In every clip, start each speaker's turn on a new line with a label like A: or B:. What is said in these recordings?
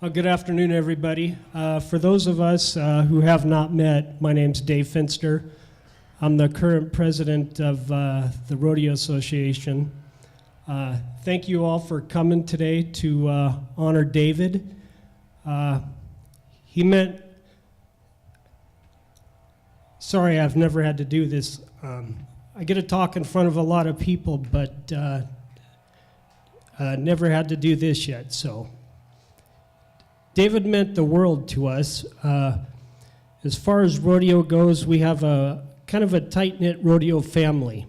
A: Good afternoon, everybody. For those of us who have not met, my name's Dave Finster. I'm the current president of the Rodeo Association. Thank you all for coming today to honor David. Sorry, I've never had to do this. I get to talk in front of a lot of people, but never had to do this yet, so. David meant the world to us. As far as rodeo goes, we have a kind of a tight-knit rodeo family.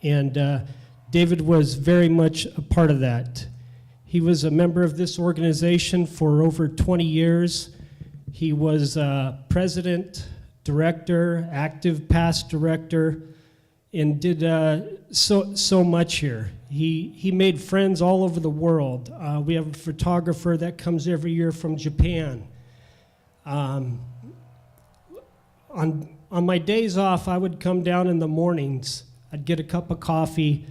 A: And David was very much a part of that. He was a member of this organization for over 20 years. He was president, director, active past director, and did so much here. He made friends all over the world. We have a photographer that comes every year from Japan. On my days off, I would come down in the mornings. I'd get a cup of coffee.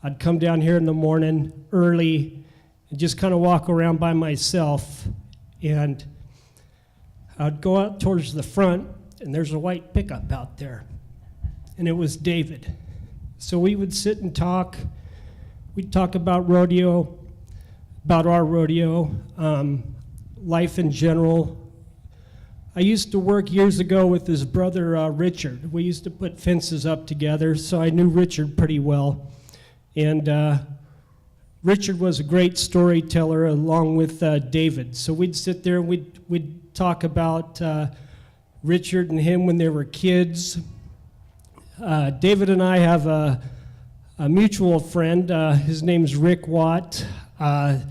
A: I'd come down here in the morning early and just kind of walk around by myself. And I'd go out towards the front, and there's a white pickup out there. And it was David. So we would sit and talk. We'd talk about rodeo, about our rodeo, life in general. I used to work years ago with his brother, Richard. We used to put fences up together, so I knew Richard pretty well. And Richard was a great storyteller along with David. So we'd sit there and we'd talk about Richard and him when they were kids. David and I have a mutual friend. His name's Rick Watt. And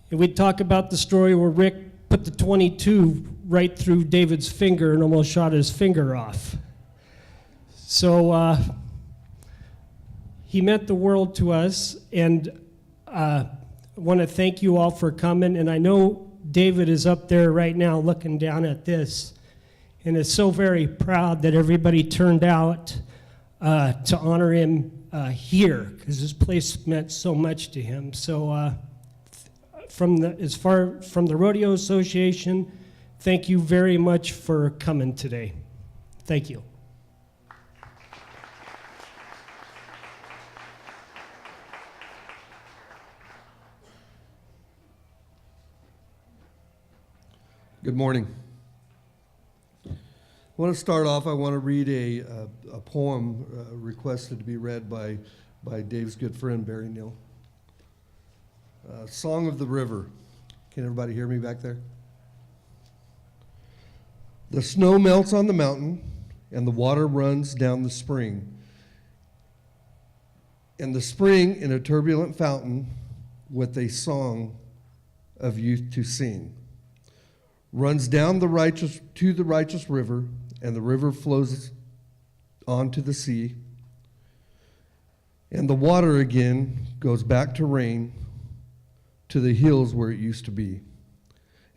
A: we'd talk about the story where Rick put the .22 right through David's finger and almost shot his finger off. So he meant the world to us, and I want to thank you all for coming. And I know David is up there right now looking down at this, and is so very proud that everybody turned out to honor him here, because this place meant so much to him. So from the Rodeo Association, thank you very much for coming today. Thank you.
B: Good morning. I want to start off, I want to read a poem requested to be read by Dave's good friend, Barry Neal. Song of the River. Can everybody hear me back there? The snow melts on the mountain, and the water runs down the spring. And the spring in a turbulent fountain with a song of youth to sing. Runs down the righteous river, and the river flows onto the sea. And the water again goes back to rain, to the hills where it used to be.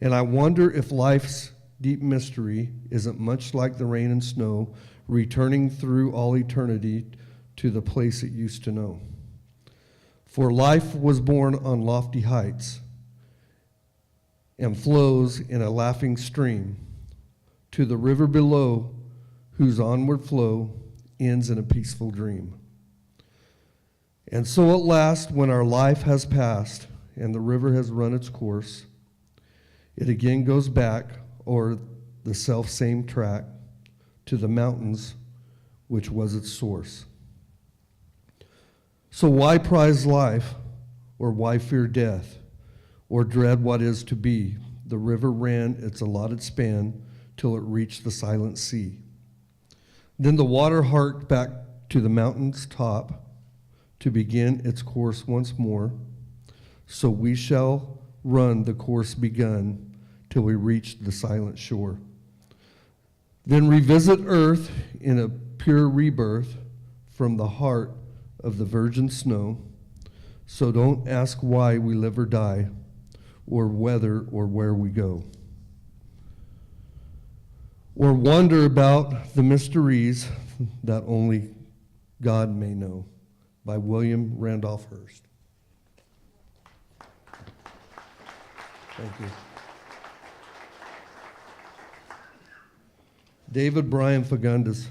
B: And I wonder if life's deep mystery isn't much like the rain and snow, returning through all eternity to the place it used to know. For life was born on lofty heights, and flows in a laughing stream to the river below, whose onward flow ends in a peaceful dream. And so at last, when our life has passed and the river has run its course, it again goes back o'er the self-same track to the mountains which was its source. So why prize life, or why fear death, or dread what is to be? The river ran its allotted span till it reached the silent sea. Then the water harked back to the mountain's top to begin its course once more. So we shall run the course begun till we reach the silent shore. Then revisit earth in a pure rebirth from the heart of the virgin snow. So don't ask why we live or die, or whether or where we go, or wonder about the mysteries that only God may know. By William Randolph Hearst. Thank you. David Brian Fagundes.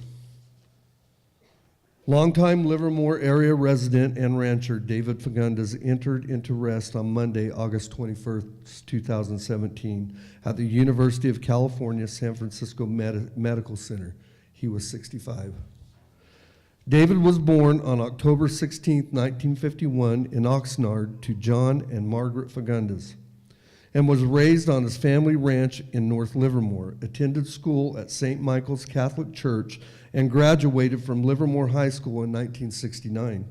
B: Longtime Livermore area resident and rancher David Fagundes entered into rest on Monday, August 21st, 2017, at the University of California, San Francisco Medical Center. He was 65. David was born on October 16, 1951, in Oxnard to John and Margaret Fagundes, and was raised on his family ranch in North Livermore, attended school at St. Michael's Catholic Church, and graduated from Livermore High School in 1969.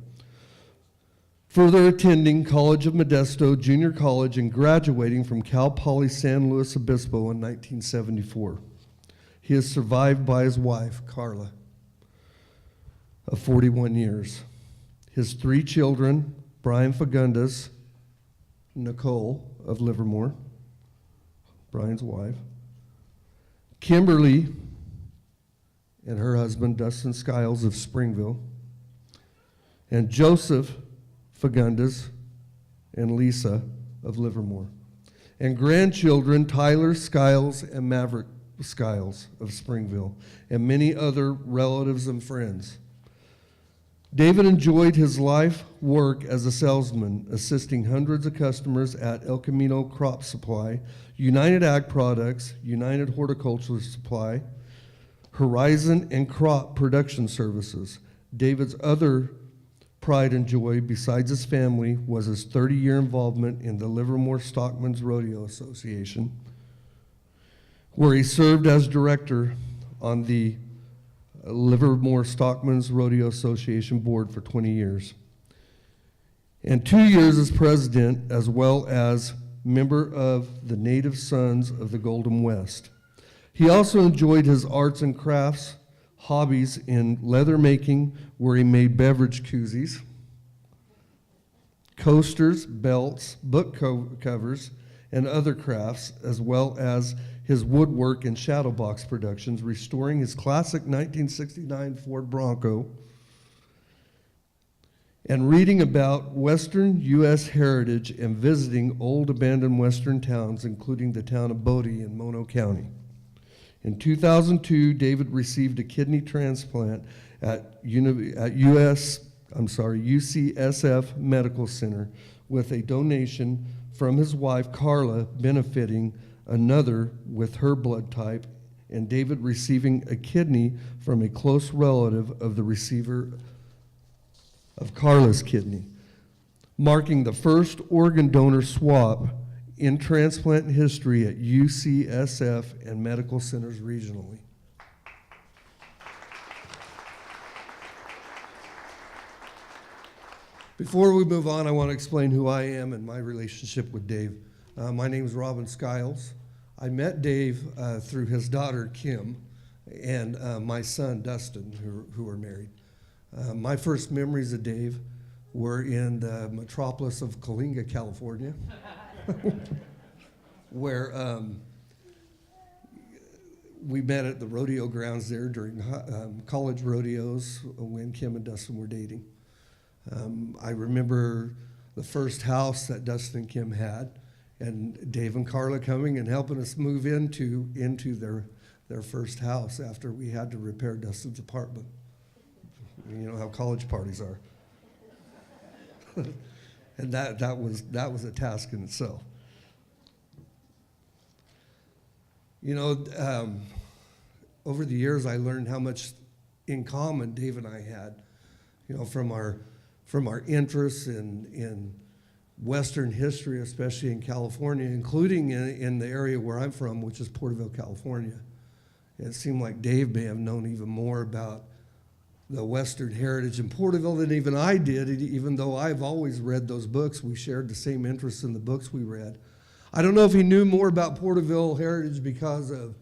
B: Further attending College of Modesto Junior College and graduating from Cal Poly San Luis Obispo in 1974. He is survived by his wife, Carla, of 41 years. His 3 children, Brian Fagundes, Nicole of Livermore, Brian's wife, Kimberly and her husband, Dustin Skiles of Springville, and Joseph Fagundes and Lisa of Livermore, and grandchildren, Tyler Skiles and Maverick Skiles of Springville, and many other relatives and friends. David enjoyed his life work as a salesman, assisting hundreds of customers at El Camino Crop Supply, United Ag Products, United Horticultural Supply, Horizon and Crop Production Services. David's other pride and joy, besides his family, was his 30-year involvement in the Livermore Stockmen's Rodeo Association, where he served as director on the Livermore Stockmen's Rodeo Association board for 20 years, and 2 years as president, as well as member of the Native Sons of the Golden West. He also enjoyed his arts and crafts hobbies in leather making, where he made beverage koozies, coasters, belts, book covers, and other crafts, as well as his woodwork and shadow box productions, restoring his classic 1969 Ford Bronco, and reading about Western U.S. heritage and visiting old abandoned Western towns, including the town of Bodie in Mono County. In 2002, David received a kidney transplant at UCSF Medical Center, with a donation from his wife Carla benefiting another with her blood type, and David receiving a kidney from a close relative of the receiver of Carla's kidney, marking the first organ donor swap in transplant history at UCSF and medical centers regionally. Before we move on, I want to explain who I am and my relationship with Dave. My name is Robin Skiles. I met Dave through his daughter, Kim, and my son, Dustin, who are married. My first memories of Dave were in the metropolis of Coalinga, California, where we met at the rodeo grounds there during college rodeos when Kim and Dustin were dating. I remember the first house that Dustin and Kim had, and Dave and Carla coming and helping us move into their first house after we had to repair Dustin's apartment. You know how college parties are. And that was a task in itself. You know, over the years I learned how much in common Dave and I had, you know, from our interests in Western history, especially in California, including in the area where I'm from, which is Porterville, California. It seemed like Dave may have known even more about the Western heritage in Porterville than even I did, even though I've always read those books. We shared the same interests in the books we read. I don't know if he knew more about Porterville heritage because of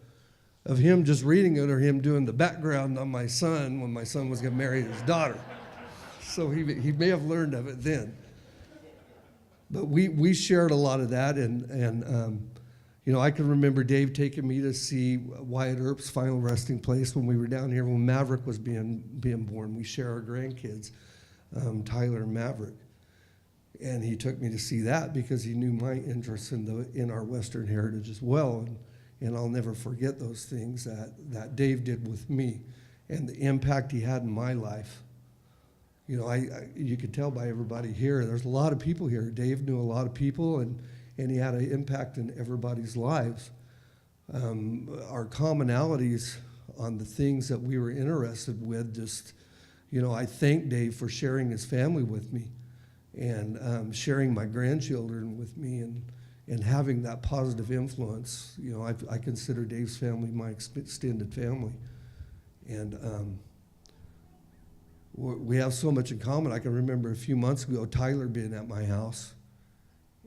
B: him just reading it or him doing the background on my son when my son was getting married to his daughter. So he may have learned of it then. But we shared a lot of that, and you know, I can remember Dave taking me to see Wyatt Earp's final resting place when we were down here when Maverick was being born. We share our grandkids, Tyler and Maverick. And he took me to see that because he knew my interest in our Western heritage as well. And I'll never forget those things that Dave did with me and the impact he had in my life. You know, you could tell by everybody here, there's a lot of people here. Dave knew a lot of people, and he had an impact in everybody's lives. Our commonalities on the things that we were interested with, just, you know, I thank Dave for sharing his family with me and sharing my grandchildren with me and having that positive influence. You know, I consider Dave's family my extended family. And we have so much in common. I can remember a few months ago, Tyler being at my house,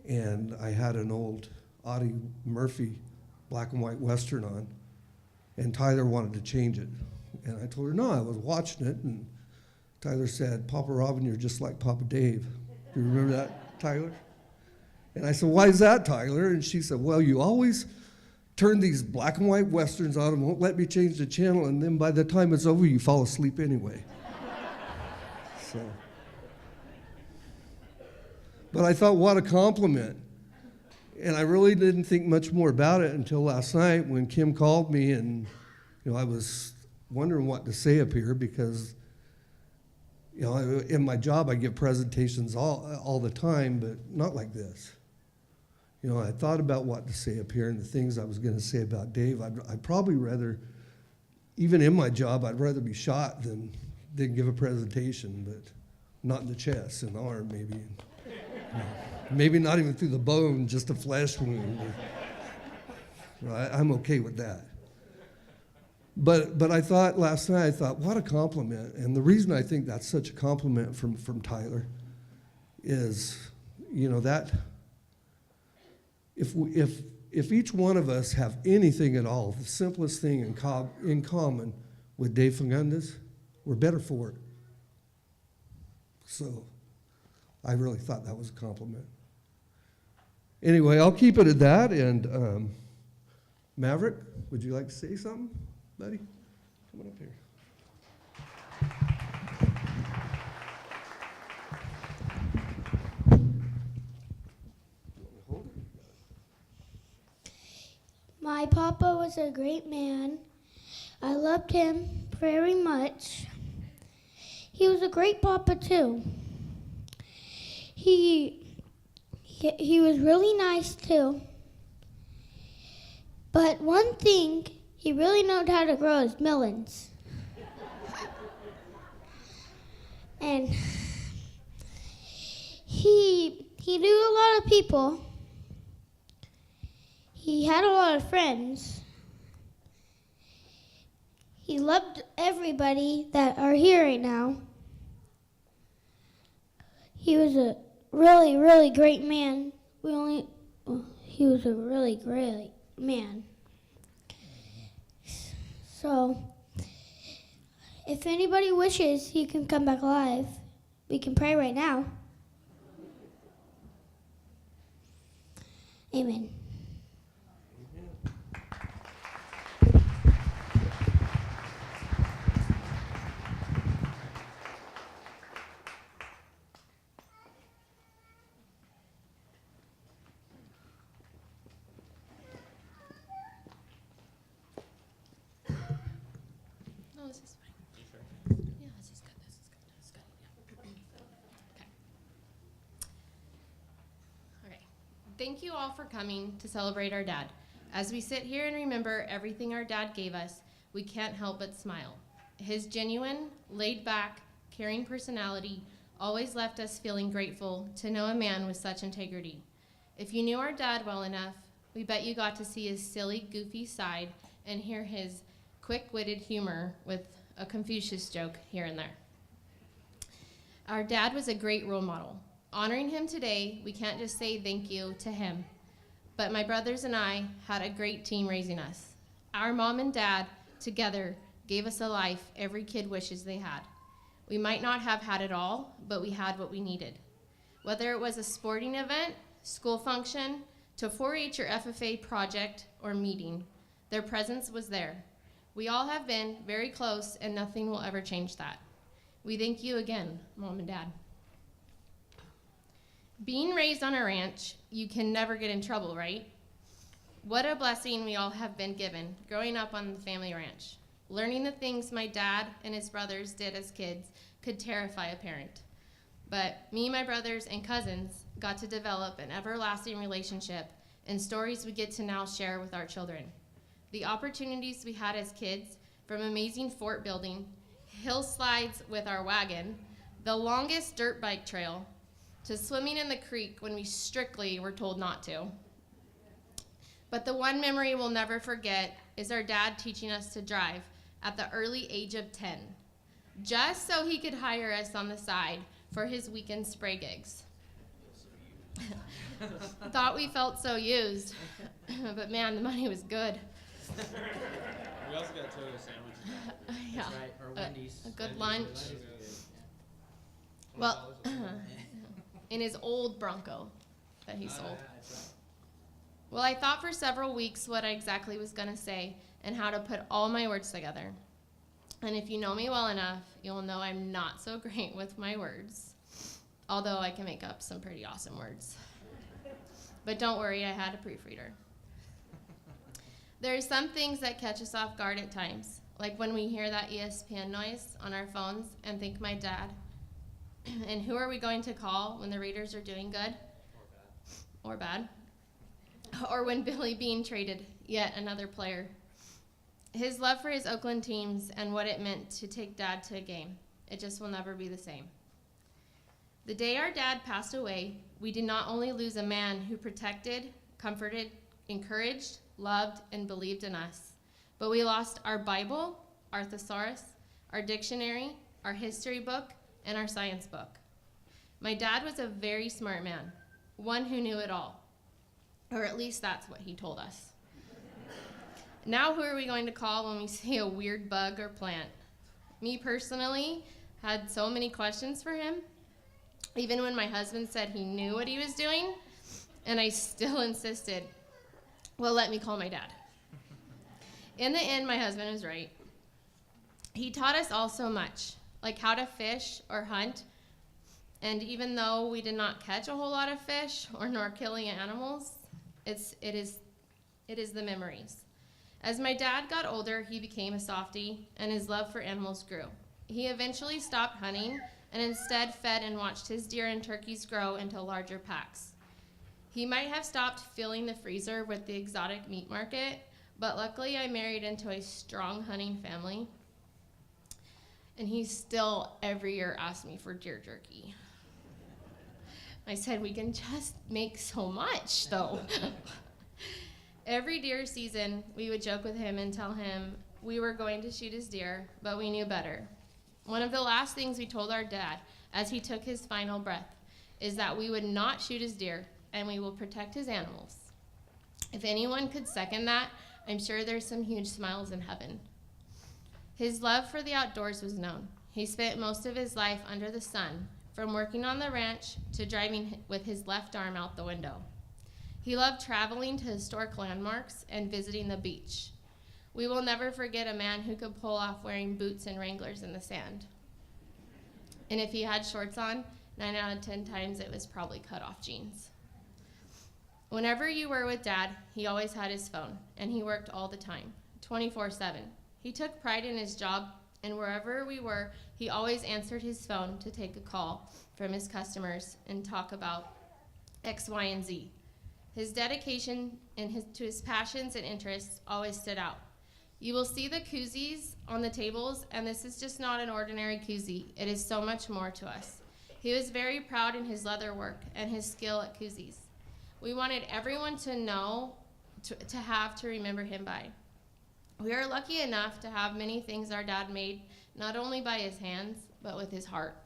B: and I had an old Audie Murphy black and white Western on, and Tyler wanted to change it. And I told her, no, I was watching it, and Tyler said, Papa Robin, you're just like Papa Dave. Do you remember that, Tyler? And I said, why is that, Tyler? And she said, well, you always turn these black and white Westerns on and won't let me change the channel, and then by the time it's over, you fall asleep anyway. So, but I thought, what a compliment. And I really didn't think much more about it until last night when Kim called me, and you know, I was wondering what to say up here because, you know, in my job I give presentations all the time, but not like this. You know, I thought about what to say up here and the things I was going to say about Dave. I'd probably rather, even in my job, I'd rather be shot than give a presentation, but not in the chest, in the arm maybe. You know, maybe not even through the bone, just a flesh wound. I'm okay with that. But I thought last night, what a compliment. And the reason I think that's such a compliment from Tyler is, you know, that if each one of us have anything at all, the simplest thing in common with Dave Fagundes, we're better for it. So I really thought that was a compliment. Anyway, I'll keep it at that. And Maverick, would you like to say something, buddy? Come on up here.
C: My papa was a great man. I loved him very much. He was a great papa too. He was really nice too. But one thing he really knew how to grow is melons. And he knew a lot of people. He had a lot of friends. He loved everybody that are here right now. He was a really, really great man. He was a really great man. So, if anybody wishes he can come back alive, we can pray right now. Amen.
D: This is fine. Yeah, this is good. This is good. Yeah. Okay. Thank you all for coming to celebrate our dad. As we sit here and remember everything our dad gave us, we can't help but smile. His genuine, laid-back, caring personality always left us feeling grateful to know a man with such integrity. If you knew our dad well enough, we bet you got to see his silly, goofy side and hear his quick-witted humor with a Confucius joke here and there. Our dad was a great role model. Honoring him today, we can't just say thank you to him, but my brothers and I had a great team raising us. Our mom and dad together gave us a life every kid wishes they had. We might not have had it all, but we had what we needed. Whether it was a sporting event, school function, to 4-H or FFA project or meeting, their presence was there. We all have been very close, and nothing will ever change that. We thank you again, Mom and Dad. Being raised on a ranch, you can never get in trouble, right? What a blessing we all have been given growing up on the family ranch. Learning the things my dad and his brothers did as kids could terrify a parent. But me, my brothers, and cousins got to develop an everlasting relationship and stories we get to now share with our children. The opportunities we had as kids, from amazing fort building, hill slides with our wagon, the longest dirt bike trail, to swimming in the creek when we strictly were told not to. But the one memory we'll never forget is our dad teaching us to drive at the early age of 10, just so he could hire us on the side for his weekend spray gigs. Thought we felt so used, but man, the money was good.
E: We also got Toto sandwiches.
D: Yeah,
F: That's right, or Wendy's.
D: a good
E: Wendy's
D: lunch.
E: was good.
D: Well,
E: $20 was good.
D: in his old Bronco that he sold.
F: Yeah, that's right.
D: Well, I thought for several weeks what I exactly was going to say and how to put all my words together. And if you know me well enough, you'll know I'm not so great with my words, although I can make up some pretty awesome words. But don't worry, I had a proofreader. There are some things that catch us off guard at times, like when we hear that ESPN noise on our phones and think my dad. And who are we going to call when the Raiders are doing good? Or bad. Or when Billy Bean traded yet another player. His love for his Oakland teams and what it meant to take Dad to a game. It just will never be the same. The day our dad passed away, we did not only lose a man who protected, comforted, encouraged, loved, and believed in us, but we lost our Bible, our thesaurus, our dictionary, our history book, and our science book. My dad was a very smart man, one who knew it all. Or at least that's what he told us. Now who are we going to call when we see a weird bug or plant? Me personally had so many questions for him, even when my husband said he knew what he was doing, and I still insisted, well, let me call my dad. In the end, my husband was right. He taught us all so much, like how to fish or hunt, and even though we did not catch a whole lot of fish or nor killing animals, it is the memories. As my dad got older, he became a softie, and his love for animals grew. He eventually stopped hunting and instead fed and watched his deer and turkeys grow into larger packs. He might have stopped filling the freezer with the exotic meat market, but luckily I married into a strong hunting family, and he still every year asks me for deer jerky. I said, we can just make so much, though. Every deer season, we would joke with him and tell him we were going to shoot his deer, but we knew better. One of the last things we told our dad as he took his final breath is that we would not shoot his deer and we will protect his animals. If anyone could second that, I'm sure there's some huge smiles in heaven. His love for the outdoors was known. He spent most of his life under the sun, from working on the ranch to driving with his left arm out the window. He loved traveling to historic landmarks and visiting the beach. We will never forget a man who could pull off wearing boots and Wranglers in the sand. And if he had shorts on, 9 out of 10 times it was probably cut-off jeans. Whenever you were with Dad, he always had his phone, and he worked all the time, 24/7. He took pride in his job, and wherever we were, he always answered his phone to take a call from his customers and talk about X, Y, and Z. His dedication and to his passions and interests always stood out. You will see the koozies on the tables, and this is just not an ordinary koozie. It is so much more to us. He was very proud in his leather work and his skill at koozies. We wanted everyone to know, to have to remember him by. We are lucky enough to have many things our dad made, not only by his hands, but with his heart.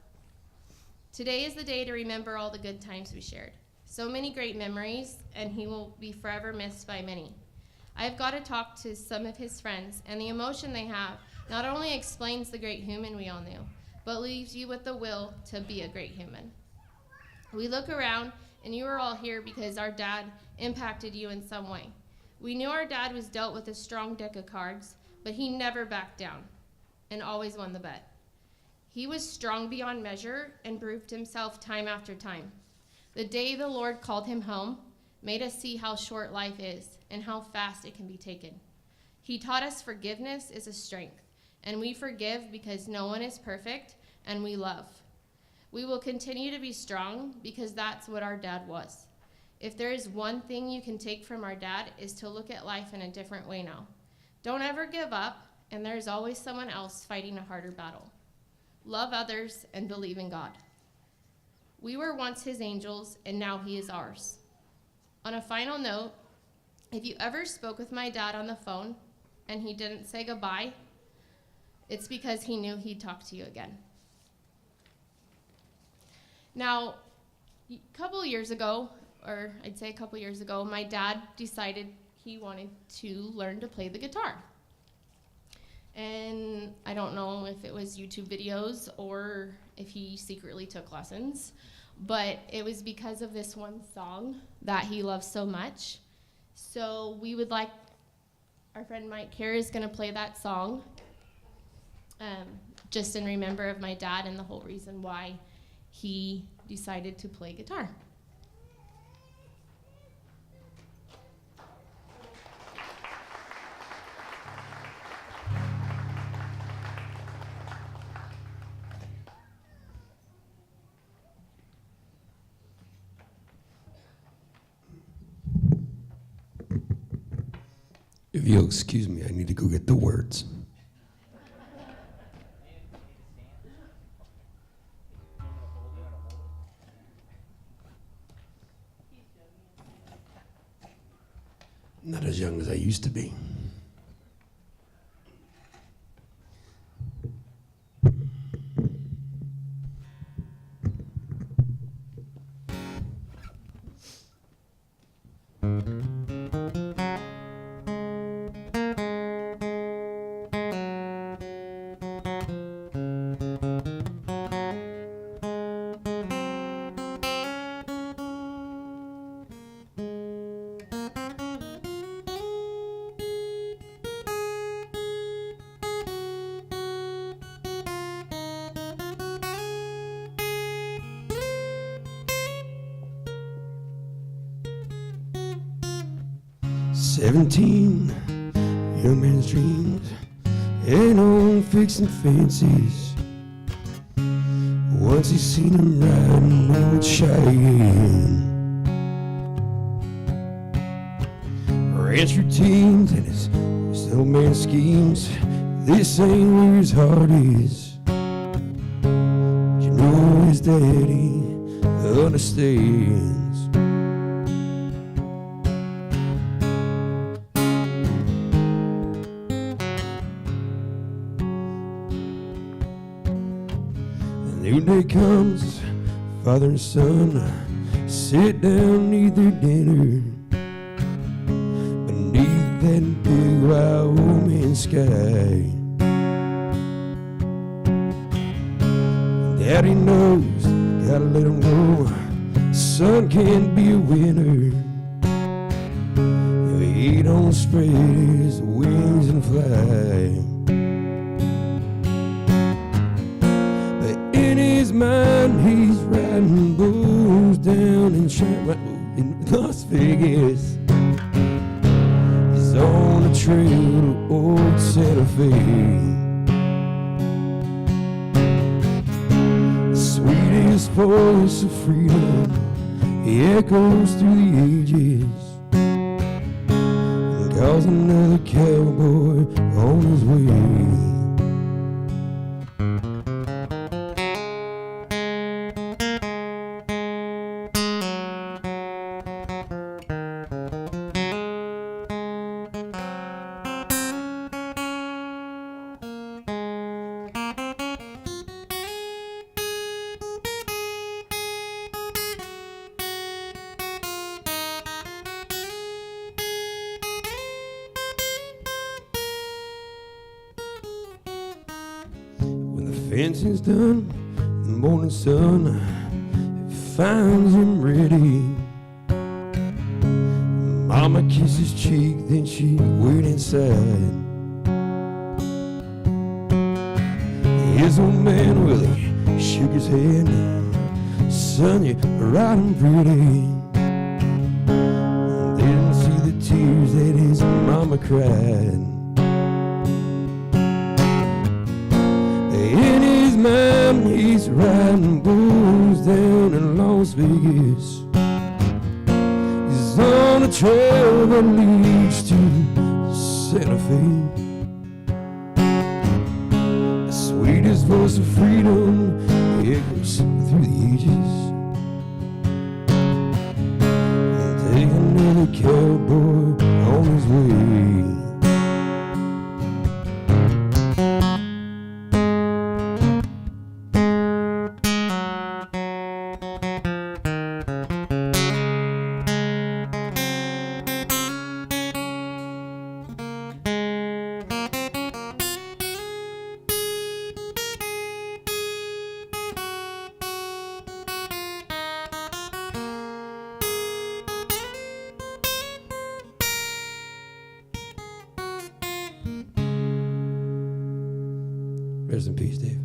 D: Today is the day to remember all the good times we shared. So many great memories, and he will be forever missed by many. I've got to talk to some of his friends, and the emotion they have not only explains the great human we all knew, but leaves you with the will to be a great human. We look around, and you are all here because our dad impacted you in some way. We knew our dad was dealt with a strong deck of cards, but he never backed down and always won the bet. He was strong beyond measure and proved himself time after time. The day the Lord called him home made us see how short life is and how fast it can be taken. He taught us forgiveness is a strength, and we forgive because no one is perfect, and we love. We will continue to be strong because that's what our dad was. If there is one thing you can take from our dad is to look at life in a different way now. Don't ever give up, and there's always someone else fighting a harder battle. Love others and believe in God. We were once his angels, and now he is ours. On a final note, if you ever spoke with my dad on the phone and he didn't say goodbye, it's because he knew he'd talk to you again. Now, a couple years ago, my dad decided he wanted to learn to play the guitar. And I don't know if it was YouTube videos or if he secretly took lessons, but it was because of this one song that he loves so much. So we would like, our friend Mike here is going to play that song, just in remember of my dad and the whole reason why he decided to play guitar.
F: If you'll excuse me, I need to go get the words. Not as young as I used to be. "17, young man's dreams, ain't on fixing fancies. Once he seen him riding old Cheyenne. Ranch routines and his old man schemes, this ain't where his heart is. But you know his daddy understands. New day comes, father and son sit down, eat their dinner beneath that big Wyoming sky. Daddy knows, gotta let him know, son can't be a winner if he don't spread his wings and fly. In his mind, he's riding bulls down in Las Vegas. He's on the trail to old Santa Fe. The sweetest voice of freedom echoes through the ages and calls another cowboy on his way. Fencing's done, the morning sun finds him ready. Mama kisses his cheek, then she went inside. His old man, well, he shook his head, son, you're riding pretty. They didn't see the tears that his mama cried. In his mind, he's riding bulls down in Las Vegas. He's on a trail that leads to Santa Fe. The sweetest voice of freedom echoes through the ages. Take another cowboy on his way. Rest in peace, Dave.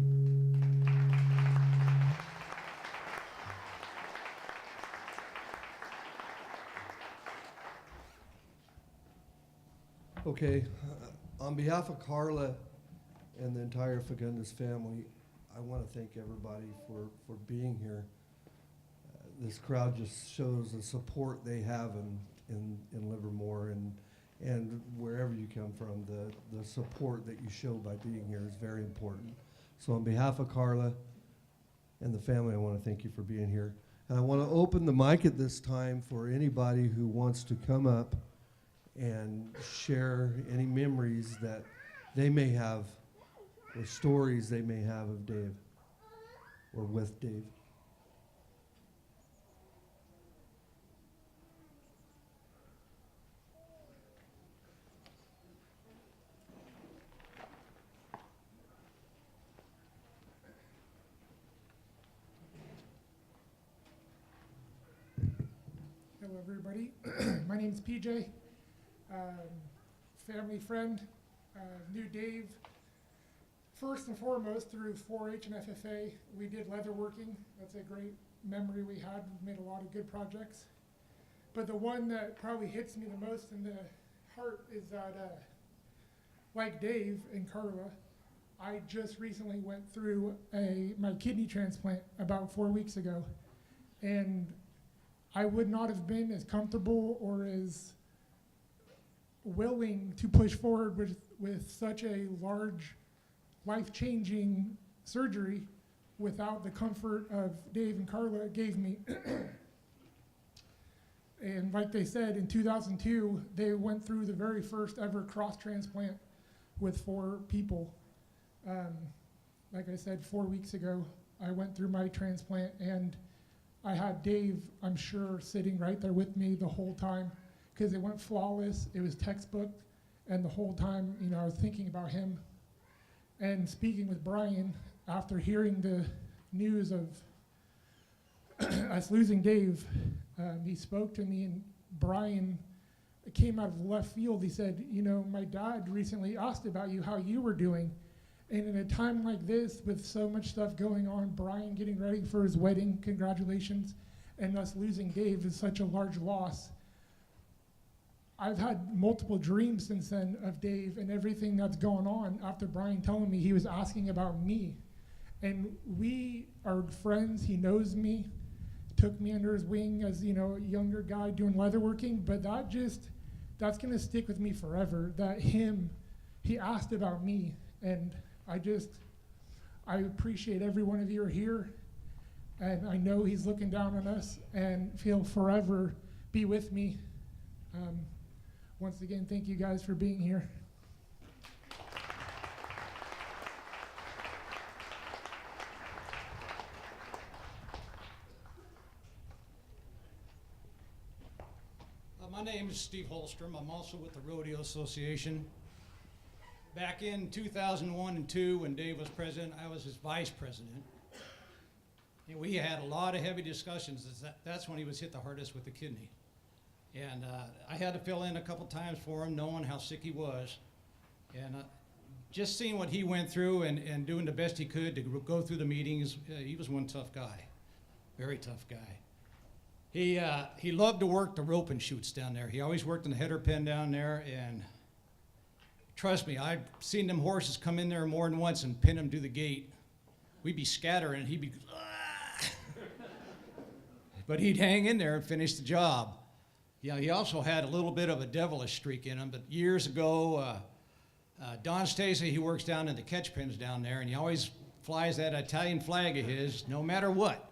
B: Okay, on behalf of Carla and the entire Fagundes family, I want to thank everybody for being here. This crowd just shows the support they have in Livermore and wherever you come from. The support that you show by being here is very important. So on behalf of Carla and the family, I want to thank you for being here. And I want to open the mic at this time for anybody who wants to come up and share any memories that they may have or stories they may have of Dave or with Dave.
G: Hello, everybody. My name is PJ. Family friend. Knew Dave first and foremost through 4-H and FFA. We did leatherworking. That's a great memory we had. We made a lot of good projects. But the one that probably hits me the most in the heart is that, like Dave and Carla, I just recently went through my kidney transplant about 4 weeks ago. And I would not have been as comfortable or as willing to push forward with such a large, life-changing surgery without the comfort of Dave and Carla gave me. And like they said, in 2002, they went through the very first ever cross-transplant with 4 people. Like I said, 4 weeks ago, I went through my transplant, and I had Dave, I'm sure, sitting right there with me the whole time, because it went flawless. It was textbook, and the whole time, I was thinking about him. And speaking with Brian, after hearing the news of us losing Dave, he spoke to me, and Brian came out of left field. He said, my dad recently asked about you, how you were doing. And in a time like this, with so much stuff going on, Brian getting ready for his wedding, congratulations, and us losing Dave is such a large loss. I've had multiple dreams since then of Dave and everything that's gone on after Brian telling me he was asking about me. And we are friends. He knows me, took me under his wing as, a younger guy doing leatherworking, but that's gonna stick with me forever, that he asked about me. And I appreciate every one of you are here, and I know he's looking down on us, and he'll forever be with me. Once again, thank you guys for being here.
H: My name is Steve Holstrom. I'm also with the Rodeo Association. Back in 2001 and 2, when Dave was president, I was his vice president. And we had a lot of heavy discussions. That's when he was hit the hardest with the kidney. And I had to fill in a couple times for him, knowing how sick he was. And just seeing what he went through and doing the best he could to go through the meetings, he was one tough guy. Very tough guy. He loved to work the rope and shoots down there. He always worked in the header pen down there, and trust me, I've seen them horses come in there more than once and pin them to the gate. We'd be scattering, and he'd be, ah! But he'd hang in there and finish the job. Yeah, he also had a little bit of a devilish streak in him, but years ago, Don Stacy, he works down in the catch pens down there, and he always flies that Italian flag of his, no matter what.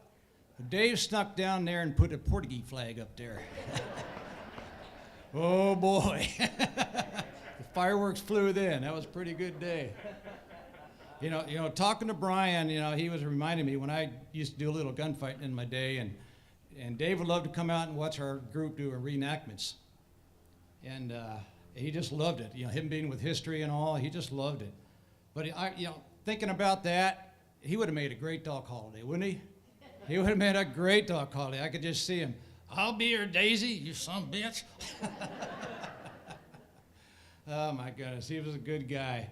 H: Dave snuck down there and put a Portuguese flag up there. Oh boy. The fireworks flew then. That was a pretty good day. You know, talking to Brian, he was reminding me when I used to do a little gunfighting in my day, and Dave would love to come out and watch our group do reenactments. And he just loved it. Him being with history and all, he just loved it. But thinking about that, he would have made a great dog holiday, wouldn't he? He would have made a great dog holiday. I could just see him. I'll be your Daisy, you son of a bitch. Oh my goodness, he was a good guy.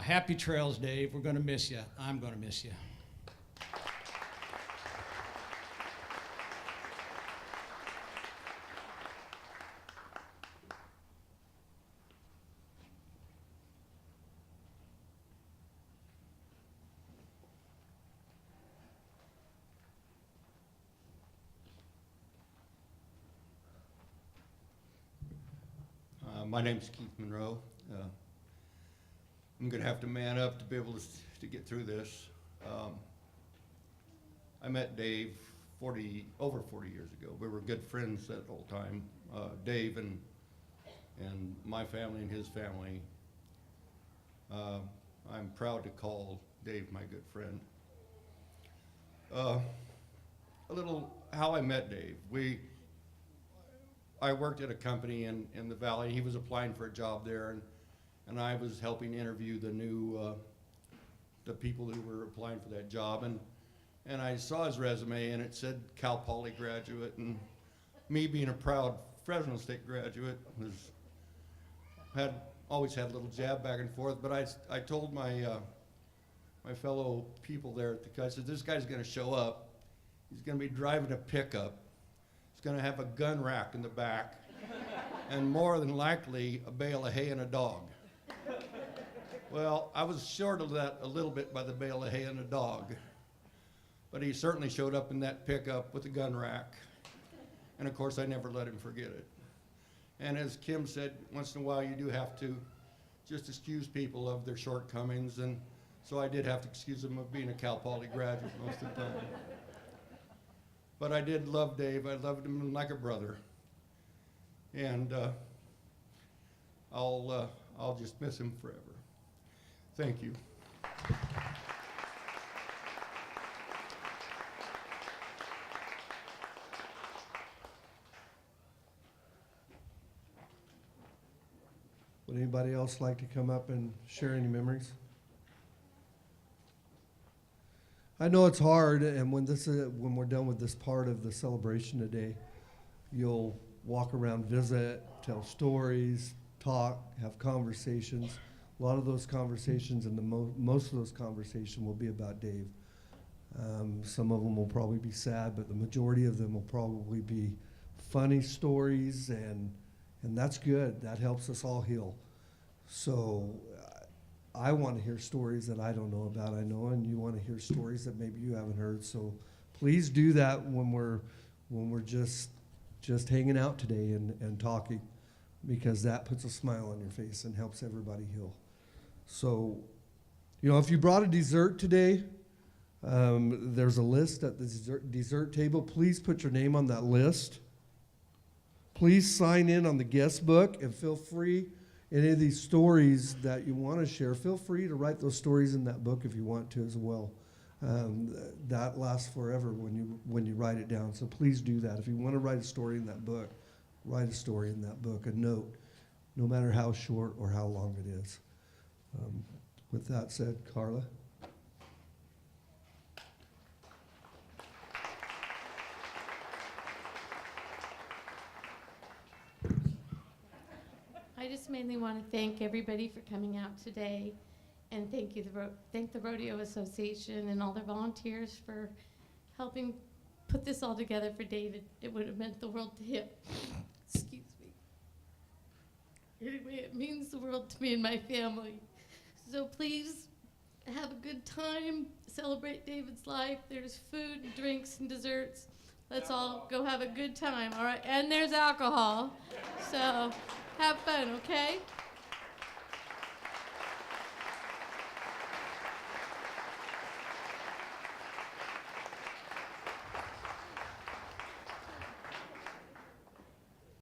H: Happy trails, Dave. We're going to miss you. I'm going to miss you.
I: My name's Keith Monroe. I'm going to have to man up to be able to get through this. I met Dave over 40 years ago. We were good friends that whole time. Dave and my family and his family. I'm proud to call Dave my good friend. A little how I met Dave. I worked at a company in the Valley. He was applying for a job there, and I was helping interview the people who were applying for that job. And I saw his resume, and it said Cal Poly graduate. And me being a proud Fresno State graduate, always had a little jab back and forth. But I told my fellow people there at the, I said, this guy's going to show up. He's going to be driving a pickup. Going to have a gun rack in the back, and more than likely a bale of hay and a dog. Well, I was short of that a little bit by the bale of hay and a dog, but he certainly showed up in that pickup with a gun rack, and of course I never let him forget it. And as Kim said, once in a while you do have to just excuse people of their shortcomings, and so I did have to excuse him of being a Cal Poly graduate most of the time. But I did love Dave. I loved him like a brother. And I'll just miss him forever. Thank you.
B: Would anybody else like to come up and share any memories? I know it's hard, and when we're done with this part of the celebration today, you'll walk around, visit, tell stories, talk, have conversations. A lot of those conversations and most of those conversations will be about Dave. Some of them will probably be sad, but the majority of them will probably be funny stories, and that's good. That helps us all heal. So I want to hear stories that I don't know about, and you want to hear stories that maybe you haven't heard. So please do that when we're just hanging out today and talking, because that puts a smile on your face and helps everybody heal. So, if you brought a dessert today, there's a list at the dessert table. Please put your name on that list. Please sign in on the guest book, and feel free. Any of these stories that you want to share, feel free to write those stories in that book if you want to as well. That lasts forever when you write it down. So please do that. If you want to write a story in that book, write a story in that book, a note, no matter how short or how long it is. With that said, Carla.
J: I just mainly want to thank everybody for coming out today, and thank the Rodeo Association and all their volunteers for helping put this all together for David. It would have meant the world to him. Excuse me. Anyway, it means the world to me and my family. So please have a good time. Celebrate David's life. There's food and drinks and desserts. Let's all go have a good time, all right? And there's alcohol. So have fun, okay?